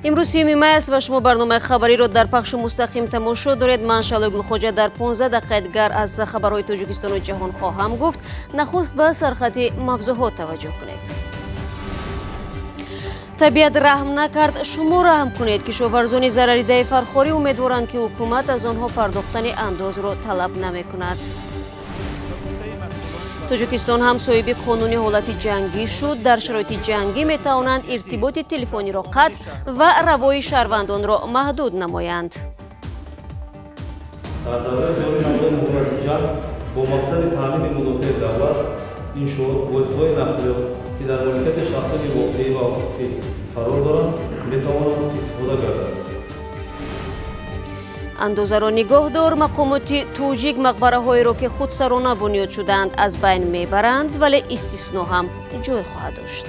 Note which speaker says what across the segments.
Speaker 1: امروز 3 مای است و شما برنامه خبری را در پخش مستقیم تماشا دارید. من شالو گلخوجه در 15 دقیقه دیگر از خبرهای تاجیکستان و جهان خواهم گفت. نخست به سرخط موضوعات توجه کنید. طبیعت رحم نکرد، شما رحم کنید. کشاورزان ضرریده فرخاری امیدوارند که حکومت از آنها پرداختن انداز را طلب نمی کند. تاجیکستان هم صاحب قانونی حالت جنگی شد. در شرایط جنگی می توانند ارتباط تلفنی را قطع و روای شهروندان را محدود نمایند.
Speaker 2: در دوره جاری نموده جنگ با مقصد تامین مدافع دولت این شد وظیفه نقلیات که در ملکیت شخصی واقعی و حقوقی قرار دارند می توانند استفاده گردند.
Speaker 1: اندازه را نگاه دار. مقامات توجیک مقبره هایی را که خود سرانه بنیاد شدند از بین میبرند، ولی استثنا هم جای خواهد داشت.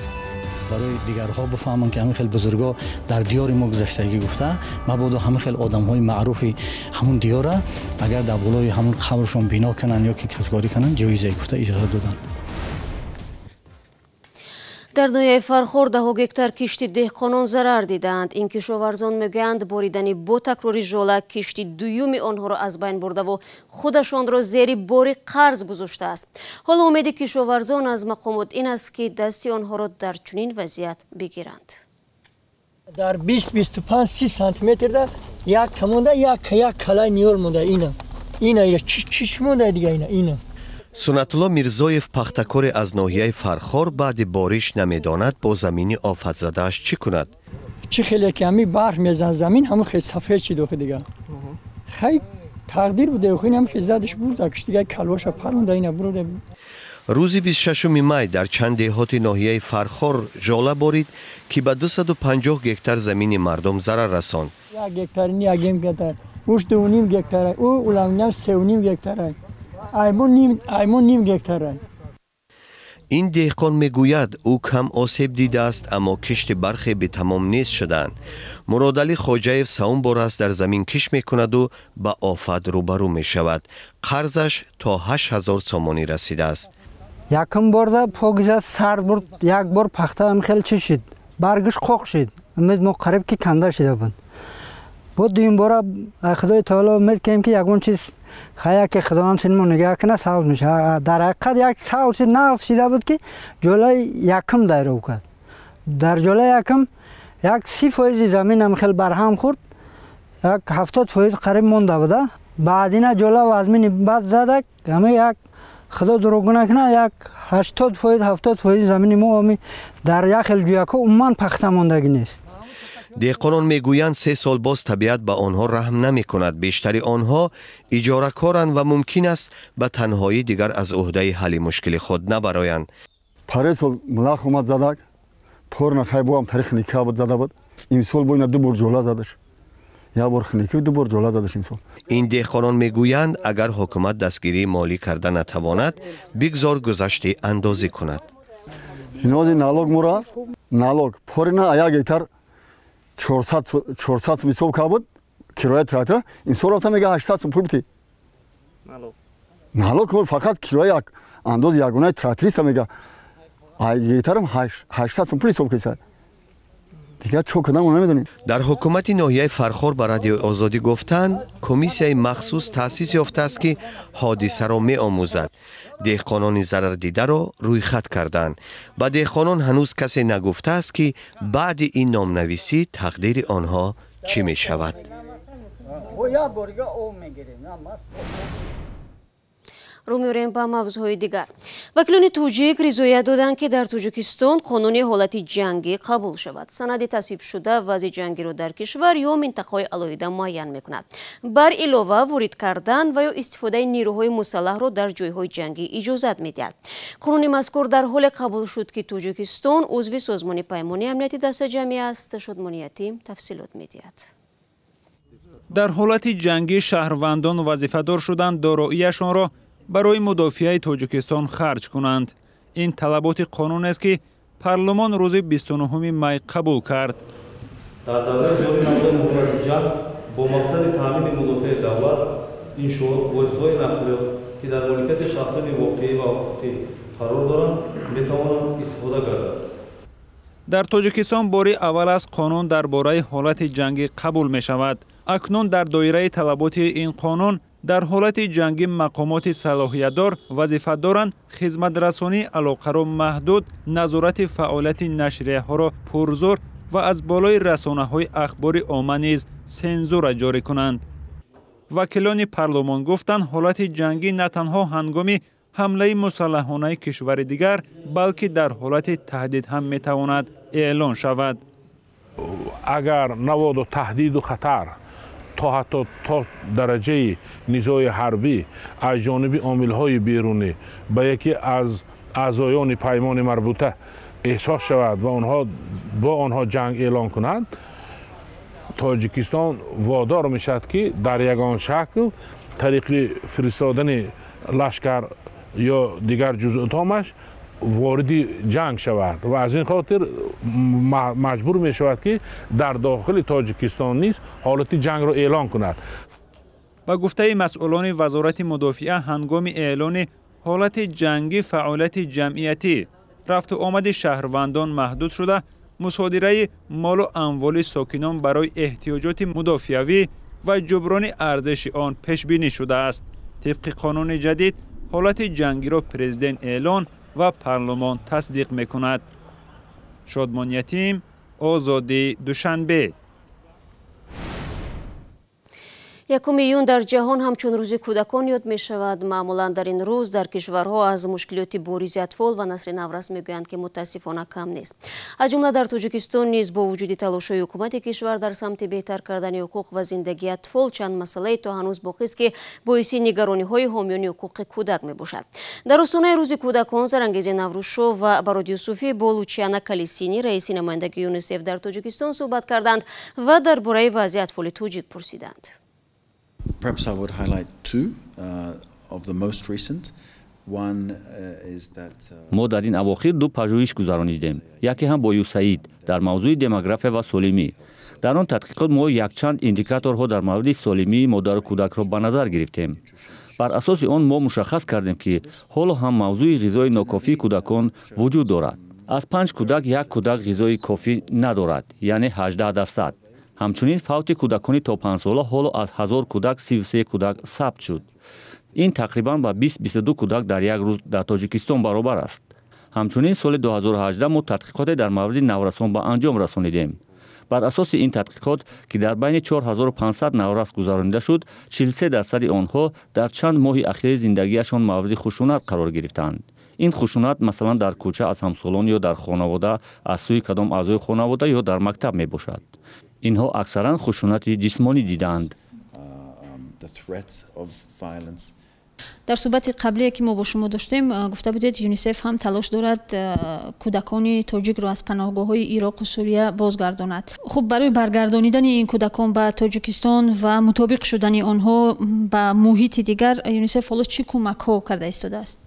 Speaker 3: برای دیگرها بفهمند که همین خیلی بزرگا در دیار ما گذشتگی گفته مبادا همین خیلی آدم های معروفی همون دیاره اگر در بالای همون قبرشون بنا کنن یا که کسگاری کنن جایزه گفته اجازه دادن.
Speaker 1: در ناحیه فرخار 10 گکتار کشتی دهقانان ضرر دیدند. این کشاورزان میگویند باریدن با تکراری ژوله کشتی دوم آنها را از بین برده و خودشان را زیر بار قرض گذاشته است. حالا امید کشاورزان از مقامات این است که دست آنها را در چنین وضعیت بگیرند.
Speaker 4: در 20-25 سانتی متر ده یک کمونده یک کلای نیول مونده. اینا چیش مونده دیگه اینا.
Speaker 5: سنتالله میرزایف پختکار از ناحیه فرخار بعد بارش نمیداند با زمین آفت زدهش چی کند؟
Speaker 4: چی خیلی کمی برف میزن زمین همون خیلی سفید شد دیگه. خیلی تقدیر بوده و خیلی هم خیلی زدش برده کش دیگه کلواش پرونده اینا برده.
Speaker 5: روز 26 می در چند دهات ناحیه فرخار ژوله بارید که به 250 گکتار زمین مردم ضرر رساند.
Speaker 4: 1 گکتار نی 1 گکتار. اوش 2.5 گکتار. او اولام 3.5 گکتار. ایمون نیم گکتار.
Speaker 5: این دهقان میگوید او کم آسیب دیده است اما کشت برخی به تمام نیست شدند. مرادعلی خواجه‌یف سوم بار است در زمین کش میکند و به آفت روبرو می شود. قرضش تا 8000 سامانی رسیده است.
Speaker 6: یکم بار پاگجا سرد برد یک بار پخته هم خیلی چی شد برگش خوک شد امید ما قریب که کنده شده بود. بود دویم بار خدای تعالی امید کنیم که یکون چیز خیلی که خدا هم سینمون نگاه کنه ساوز میشه. در حقیقت یک ساوز نقص شده بود که جلوی یکم دایره بکرد. در جلوی یکم یک 30% زمین هم خیلی برهم خورد. یک 70% قریب مونده بوده. بعد اینا جلو و ازمین بعد زده همه یک خدا دروغ نکنه یک 80% زمین ما در یک خیلی جویاکو عمان پخته موندگی نیست.
Speaker 5: دهقانان میگویند 3 سال باز طبیعت به آنها رحم نمی کند. بیشتری آنها اجاره کارند و ممکن است به تنهایی دیگر از عهده حل مشکل خود نبرایند.
Speaker 7: پارسال ملاخ اومد زدک پرنا خیبو هم تاریخ نکاح بود زده بود. این سال بوینا 2 بار جوله زدش. یا بار خنیکی 2 بار جوله زدش این سال. این
Speaker 5: دهقانان میگویند اگر حکومت دستگیری مالی کرده نتواند بگذار گذشته اندازی کند.
Speaker 7: اینازی نالوگ مورا نالوگ پرنا 1 گکتار 400 میسوب که بود کرایه تراکتور این سال رفتم میگه 800 سوم پول بیتی نالوگ فقط کرایه انداز یگانه تراکتوریست میگه گیتارم 800 سوم پول حساب کیسه دیگه چه کنم اون نمیدونی.
Speaker 5: در حکومت ناحیه فرخار به رادیو آزادی گفتند کمیسیای مخصوص تأسیس یافته است که حادثه را می آموزد. دهقانان ضرر دیده را روی خط کردند. با دهقانان هنوز کسی نگفته است که بعد این نامنویسی تقدیر آنها چی می شود.
Speaker 1: رو می‌آوریم به موضوعهای دیگر. وکیلان توجیک رضایت دادند که در تاجیکستان قانونی حالت جنگی قبول شود. سند تصویب شده وضع جنگی را در کشور یا منطقه‌های علیحده معین می‌کند. بر علاوه وارد کردن و یا استفاده نیروهای مسلح را در جایهای جنگی اجازت می‌دهد. قانون مذکور در حال قبول شد که تاجیکستان عضو سازمان پیمان امنیتی دست جمعی است. شادمانیتی تفصیلات می‌دهد.
Speaker 8: در حالت جنگی شهروندان وظیفه‌دار شدند دارایی‌شان را برای مدافعه تاجیکستان خرج کنند. این طلبات قانون است که پارلمان روز 29 می قبول کرد.
Speaker 2: در دوره جاری نموده جنگ با مقصد تامین مدافع دولت این شد وظیفه نقلیات که در ملکیت شخصی واقعی و حقوقی قرار دارند می توانند استفاده گردند.
Speaker 8: در توجیکستان باری اول از قانون درباره حالت جنگی قبول می شود. اکنون در دایره طلبات این قانون در حالت جنگی مقامات صلاحیت‌دار وظیفه دارند خدمت رسانی علاقه را محدود، نظارت فعالیت نشریه ها را پرزور و از بالای رسانه های اخبار عامه نیز سنزور جاری کنند. وکیلان پارلمان گفتند حالت جنگی نه تنها هنگام حمله مسلحانه کشور دیگر بلکه در حالت تهدید هم میتواند اعلان شود.
Speaker 9: اگر نواد و تهدید و خطر تا حتی تا درجه نزاع حربی از جانب عامل‌های بیرونی به یکی از اعضایان پیمان مربوطه احساس شود و آنها با آنها جنگ اعلان کنند، تاجیکستان وادار می شود که در یگان شکل طریق فرستادن لشکر یا دیگر جزئیاتش وارد جنگ شود و از این خاطر مجبور می شود که در داخل تاجیکستان نیز حالت جنگ را اعلان کند.
Speaker 8: با گفته مسئولان وزارت مدافعه هنگام اعلان حالت جنگی فعالیت جمعیتی رفت و آمد شهروندان محدود شده، مصادره مال و اموال ساکنان برای احتیاجات مدافعوی و جبران ارزش آن پیش بینی شده است. طبق قانون جدید حالت جنگی را پرزیدنت اعلان و پارلمان تصدیق میکند. شادمان یتیم، آزادی دوشنبه.
Speaker 1: 1 июн در جهان همچون روز کودکان یاد می شود. معمولا در این روز در کشورها از مشکلات بوریز اطفال و نسل نورس می گویند که متاسفانه کم نیست. از جمله در توجیکستان نیز با وجود تلاش‌های حکومت کشور در سمت بهتر کردن حقوق و زندگی اطفال چند مسئله تا هنوز باقی است که باعث نگرانی‌های حامیان حقوق کودک می باشد. در آستانه روز کودکان زرانگیز نوروزشو و براد یوسفی با لوچیانا کالیسینی رئیس نمایندگی یونیسف در توجیکستان صحبت کردند و درباره وضع اطفال توجیک پرسیدند.
Speaker 10: Perhaps I would highlight two of the most recent. One is that
Speaker 11: ما در این اواخر دو پژوهش گذراندیم. یکی هم با یوسعید در موضوع دموگرافی و سالمی. در آن تحقیقات ما یک چند ایندیکاتورها در مورد سالمی مادر و کودک را به نظر گرفتیم. بر اساس آن ما مشخص کردیم که حالا هم موضوع غذای ناکافی کودکان وجود دارد. از 5 کودک یک کودک غذای کافی ندارد، یعنی 18%. همچنین فوت کودکان تا 5 ساله حالا از 1000 کودک 33 کودک ثبت شد. این تقریبا با 20-22 کودک در یک روز در تاجیکستان برابر است. همچنین سال 2018 ما تحقیقات در مورد نورسان به انجام رسانیدیم. بر اساس این تحقیقات که در بین 4500 نورس گذرانده شد، 43% آنها در چند ماه اخیر زندگیشان مورد خشونت قرار گرفتند. این خشونت مثلا در کوچه از همسالان یا در خانواده از سوی کدام اعضای خانواده یا در مکتب می باشد. اینها اکثرا خشونت جسمانی دیدند.
Speaker 12: در صحبت قبلی که ما با شما داشتیم گفته بودید یونیسف هم تلاش دارد کودکان تاجیک را از پناهگاه‌های عراق و سوریه بازگرداند. خب برای برگردانیدن این کودکان به تاجیکستان و مطابق شدن آنها به محیط دیگر یونیسف حالا چه کمک‌ها کرده ایستاده است؟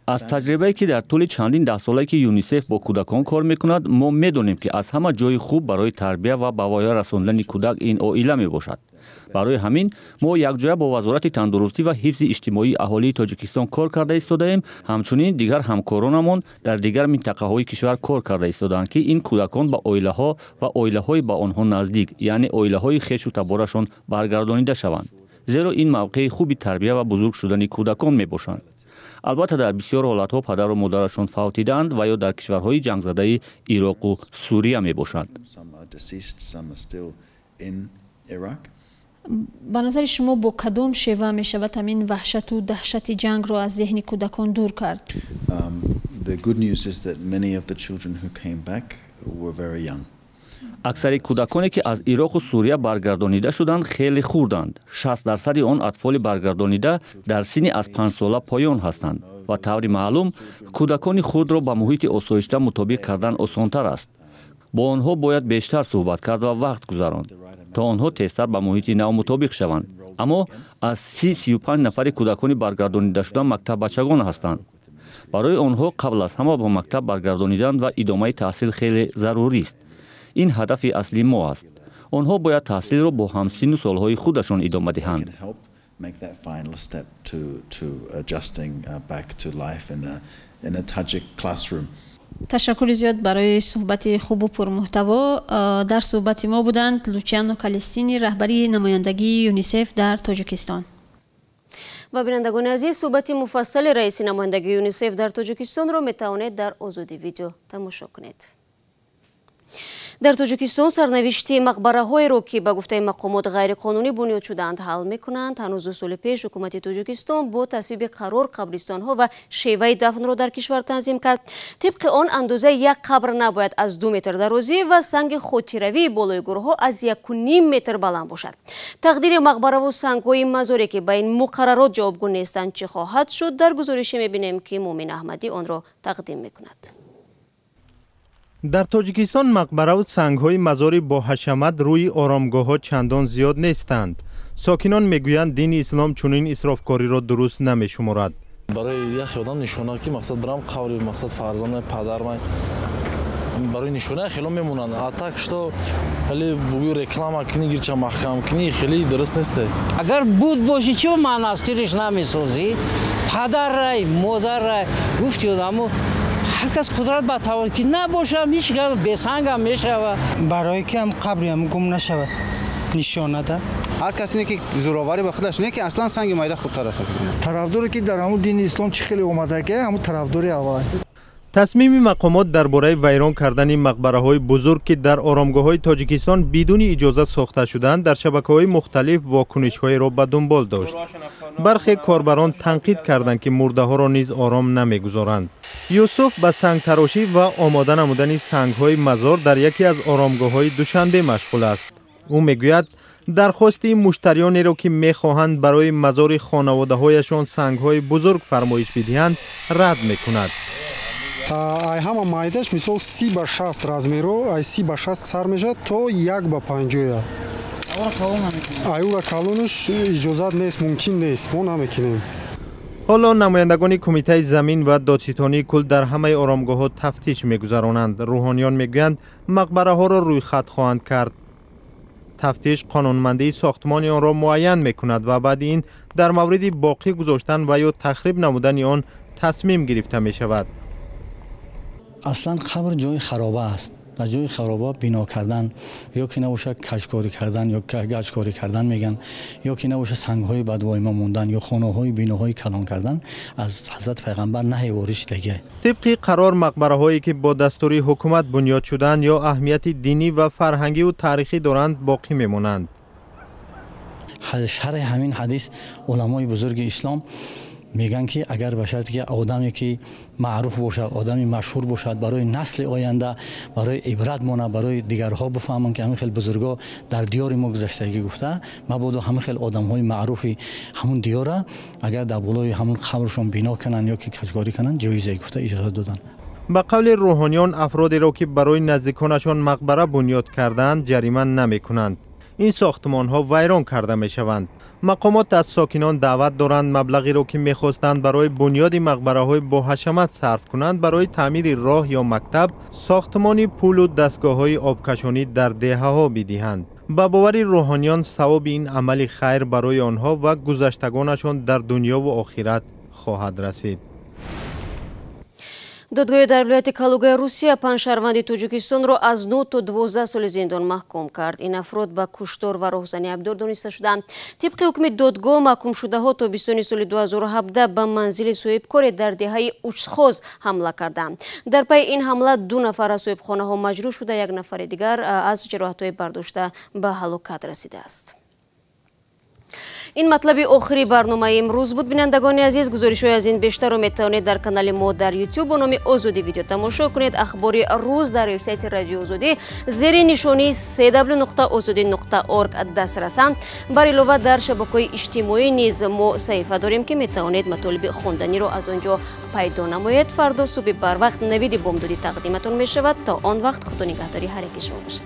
Speaker 11: از تجربه‌ای که در طول چندین ده ساله که یونیسف با کودکان کار می‌کند، ما می‌دانیم که از همه جای خوب برای تربیت و بوایی رساندن کودک این عائله میباشد. برای همین ما یک جای با وزارت تندرستی و حفظ اجتماعی اهالی تاجیکستان کار کرده ایستاده‌ایم. همچنین دیگر همکارانمان در دیگر منطقه‌های کشور کار کرده ایستادند که این کودکان با عائله‌ها و عائله‌های با آنها نزدیک، یعنی عائله‌های خویش و تبارشان برگردانیده شوند. زیرا این موقع خوبی تربیت و بزرگ شدن کودکان میباشند. البته در بسیار حالتها پدر و مادرشان فوتیدند و یا در کشورهای جنگ زده عراق و سوریه می باشند.
Speaker 12: به نظر شما با کدام شیوه می شود همین وحشت و دهشت جنگ را از ذهن کودکان دور کرد؟
Speaker 11: اکثر کودکانی که از عراق و سوریه برگردانیده شدند خیلی خوردند. 60% آن اطفال برگردانیده در سن از 5 ساله پایان هستند و طور معلوم کودکان خود را به محیط آسایشته مطابق کردن آسان‌تر است. با آنها باید بیشتر صحبت کرد و وقت گذراند تا آنها تیزتر به محیط نو مطابق شوند. اما از 30-35 نفر کودکان برگردانیده شده مکتب بچگان هستند. برای آنها قبل از همه به مکتب برگردانیدن و ادامه تحصیل خیلی ضروری است. این هدف اصلی ما است. آنها باید تحصیل را با همسن و سالهای خودشان ادامه دهند.
Speaker 10: make that final step to adjusting back to life in a Tajik classroom.
Speaker 12: تشکر زیاد برای صحبت خوب و پرمحتوا. در صحبت ما بودند لوچیانو کالیستینی، رهبری نمایندگی یونیسف در تاجیکستان.
Speaker 1: و بینندگان عزیز، صحبت مفصل رئیس نمایندگی یونیسف در تاجیکستان را میتوانید در آزادی ویدیو تماشا کنید. در تاجیکستان سرنوشت مقبره‌های را که به گفته مقامات غیرقانونی بنیاد شده‌اند حل می‌کنند. هنوز دو سال پیش حکومت تاجیکستان با تصویب قرار قبرستان‌ها و شیوه دفن را در کشور تنظیم کرد. طبق آن اندازه یک قبر نباید از 2 متر درازی و سنگ خودتیروی بالای گورها از 1.5 متر بلند باشد. تقدیر مقبره و سنگ‌های مزاری که به این مقررات جوابگو نیستند چه خواهد شد؟ در گزارشی می‌بینیم که مومن احمدی آن را تقدیم می‌کند.
Speaker 13: در تاجیکستان مقبره و سنگ‌های مزاری با حشمت روی آرامگاه‌ها چندان زیاد نیستند. ساکنان میگویند دین اسلام چنین اسرافکاری را درست نمی‌شمارد.
Speaker 14: برای یک آدم نشونه که مقصد برام قبر مقصد فرزند پدرم برای نشونه خیلی میمونند. اتاق شو خیلی بوی رکلام کنی گرچه محکم کنی خیلی درست نیست.
Speaker 15: اگر بود باشی چه معناستیرش نمی‌سازی؟ پدر رای مادر رای گفتی آدمو هر کس قدرت با توان که نباشه هیچ کس به سنگ هم میشود
Speaker 16: برای که هم قبری هم گم نشود نشانه ده.
Speaker 17: هر کسی که زوراوری به خودش نه که اصلا سنگ مایده خودتر است.
Speaker 16: طرفداری که در همون دین اسلام چه خیلی اومده که همون طرفداری اول.
Speaker 13: تصمیم مقامات درباره ویران کردن مقبره‌های بزرگ که در آرامگاه‌های تاجیکستان بدون اجازه ساخته شدند در شبکه‌های مختلف واکنش‌های را به دنبال داشت. برخی کاربران تنقید کردند که مرده‌ها را نیز آرام نمی‌گذارند. یوسف به سنگ تراشی و آماده نمودن سنگ‌های مزار در یکی از آرامگاه‌های دوشنبه مشغول است. او میگوید درخواست مشتریانی را که می‌خواهند برای مزار خانواده‌هایشان سنگ‌های بزرگ فرمایش بدهند رد می‌کند.
Speaker 18: ай ҳама майдаш мисол 30 ба 60 размеро ай 30 ба 60 сар мешад то 1 ба 50. айура калонаш иҷозат нест, мумкин нест, мо намекунем.
Speaker 13: حالا نمایندگان کمیته زمین و دادستانی کل در همه آرامگاه‌ها تفتیش می‌گذرانند. روحانیان میگویند مقبره‌ها را روی خط خواهند کرد. تفتیش قانونمندی ساختمان آن را معین می‌کند و بعد این در مورد باقی گذاشتن و یا تخریب نمودن آن تصمیم گرفته می‌شود.
Speaker 3: اصلا قبر جای خرابه است. در جای خرابه بنا کردن یا که نباشه کجکاری کردن یا گچکاری کردن میگن یا که نباشه سنگ‌های بدوایما موندن یا خانه‌های بناهای کلان کردن از حضرت پیغمبر نهی وارش دیگه.
Speaker 13: طبق قرار مقبره‌هایی که با دستور حکومت بنیاد شدند یا اهمیت دینی و فرهنگی و تاریخی دارند باقی میمونند.
Speaker 3: شرح همین حدیث علمای بزرگ اسلام میگن که اگر باشد که آدمی که معروف باشد، آدمی مشهور باشد، برای نسل آینده برای عبرت مونه، برای دیگرها بفهمن که همین خیلی بزرگا در دیار ما گذشتگی گفته مبادا همین خیلی آدم‌های معروفی همون دیاره اگر در بالای همون قبرشون بنا کنن یا که کجکاری کنن جایزه گفته اجازه دادن.
Speaker 13: به قول روحانیان افرادی را که برای نزدیکانشان مقبره بنیاد کردند جریمه نمی‌کنند. این ساختمان‌ها ویران کرده می‌شوند. مقامات از ساکنان دعوت دارند مبلغی را که می‌خواستند برای بنیاد مقبره‌های با حشمت صرف کنند برای تعمیر راه یا مکتب، ساختمان پول و دستگاه‌های آبکشانی در دهه‌ها بدهند. به باور روحانیان ثواب این عمل خیر برای آنها و گذشتگانشان در دنیا و آخرت خواهد رسید.
Speaker 1: دادگاه در ولایت کالوگای روسیه 5 شهروند تاجیکستانро از 9 تا 12 سال زندان محکوم کرد. این افراد به کشتار و راهزنی ابدار دانسته شدند. طبق حکم دادگاه محکوم شده ها تا 20 سال 2017 به منزل صاحبکار در دهه اوچخوز حمله کردند. در پی این حمله 2 نفر از صاحبخانه ها مجروح شده، 1 نفر دیگر از جراحت‌های برداشته به هلاکت رسیده است. این مطلب آخری برنامه امروز بود. بینندگان عزیز، گزارش‌های از این بیشتر رو میتونید در کانال ما در یوتیوب با نام آزادی ویدیو تماشا کنید. اخبار روز در وبسایت رادیو آزادی زیر نشانی www.azadi.org دسترسند. بر علاوه در شبکه‌های اجتماعی نیز ما صفحه داریم که میتونید مطالب خواندنی رو از آنجا پیدا نمایید. فردا صبح بر وقت نوید بامدادی تقدیمتون میشود. تا آن وقت خدا نگهداری هر یک شما باشد.